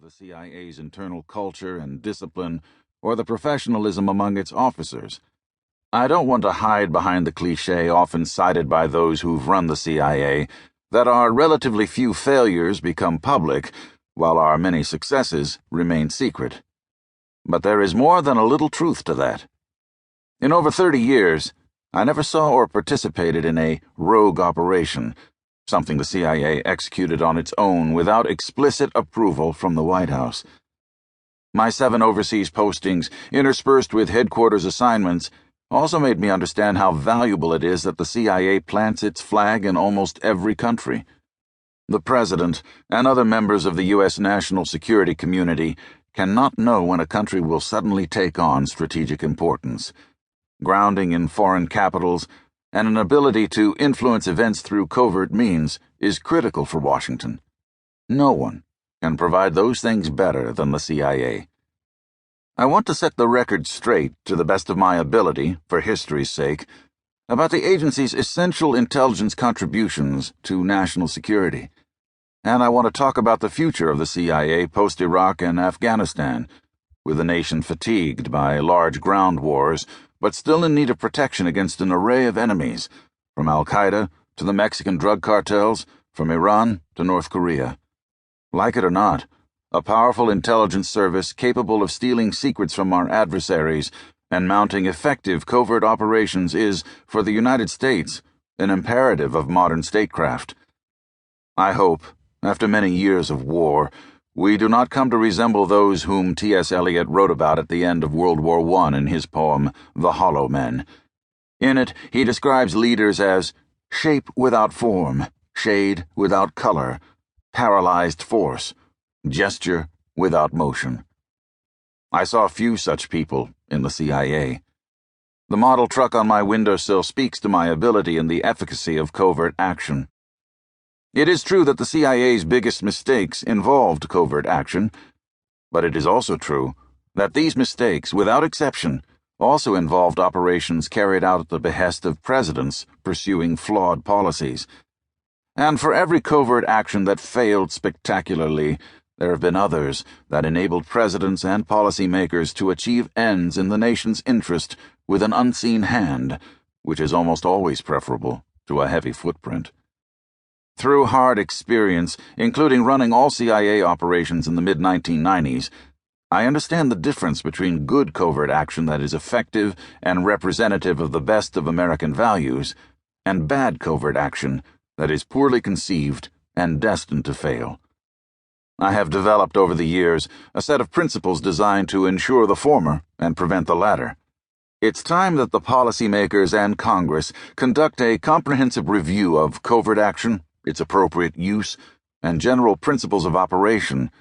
the CIA's internal culture and discipline or the professionalism among its officers. I don't want to hide behind the cliché often cited by those who've run the CIA that our relatively few failures become public while our many successes remain secret. But there is more than a little truth to that. In over 30 years, I never saw or participated in a rogue operation, something the CIA executed on its own without explicit approval from the White House. My 7 overseas postings, interspersed with headquarters assignments, also made me understand how valuable it is that the CIA plants its flag in almost every country. The President and other members of the U.S. national security community cannot know when a country will suddenly take on strategic importance. Grounding in foreign capitals and an ability to influence events through covert means is critical for Washington. No one can provide those things better than the CIA. I want to set the record straight, to the best of my ability, for history's sake, about the agency's essential intelligence contributions to national security. And I want to talk about the future of the CIA post-Iraq and Afghanistan, with the nation fatigued by large ground wars, but still in need of protection against an array of enemies, from Al-Qaeda to the Mexican drug cartels, from Iran to North Korea. Like it or not, a powerful intelligence service capable of stealing secrets from our adversaries and mounting effective covert operations is, for the United States, an imperative of modern statecraft. I hope, after many years of war, we do not come to resemble those whom T.S. Eliot wrote about at the end of World War I in his poem, The Hollow Men. In it, he describes leaders as shape without form, shade without color, paralyzed force, gesture without motion. I saw few such people in the CIA. The model truck on my windowsill speaks to my ability and the efficacy of covert action. It is true that the CIA's biggest mistakes involved covert action, but it is also true that these mistakes, without exception, also involved operations carried out at the behest of presidents pursuing flawed policies. And for every covert action that failed spectacularly, there have been others that enabled presidents and policymakers to achieve ends in the nation's interest with an unseen hand, which is almost always preferable to a heavy footprint. Through hard experience, including running all CIA operations in the mid-1990s, I understand the difference between good covert action that is effective and representative of the best of American values, and bad covert action that is poorly conceived and destined to fail. I have developed over the years a set of principles designed to ensure the former and prevent the latter. It's time that the policymakers and Congress conduct a comprehensive review of covert action, its appropriate use, and general principles of operation,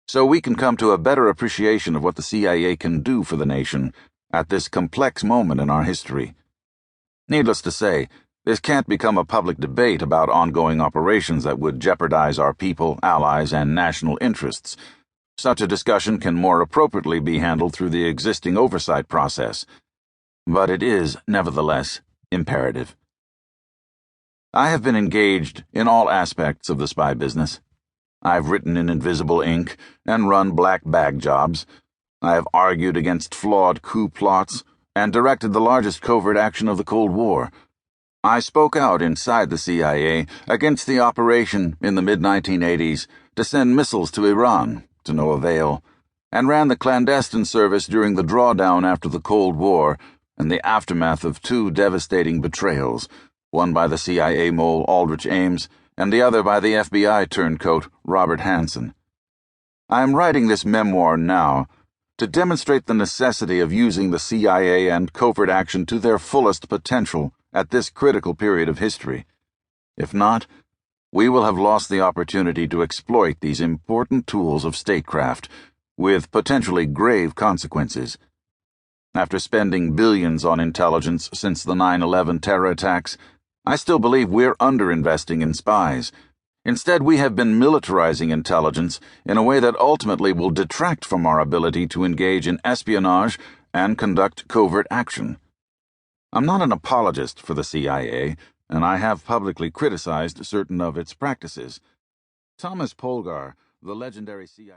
so we can come to a better appreciation of what the CIA can do for the nation at this complex moment in our history. Needless to say, this can't become a public debate about ongoing operations that would jeopardize our people, allies, and national interests. Such a discussion can more appropriately be handled through the existing oversight process. But it is, nevertheless, imperative. I have been engaged in all aspects of the spy business. I've written in invisible ink and run black bag jobs. I have argued against flawed coup plots and directed the largest covert action of the Cold War. I spoke out inside the CIA against the operation in the mid-1980s to send missiles to Iran, to no avail, and ran the clandestine service during the drawdown after the Cold War and the aftermath of 2 devastating betrayals, one by the CIA mole Rick Ames, and the other by the FBI turncoat Robert Hanssen. I am writing this memoir now to demonstrate the necessity of using the CIA and covert action to their fullest potential at this critical period of history. If not, we will have lost the opportunity to exploit these important tools of statecraft, with potentially grave consequences. After spending billions on intelligence since the 9/11 terror attacks, I still believe we're underinvesting in spies. Instead, we have been militarizing intelligence in a way that ultimately will detract from our ability to engage in espionage and conduct covert action. I'm not an apologist for the CIA, and I have publicly criticized certain of its practices. Thomas Polgar, the legendary CIA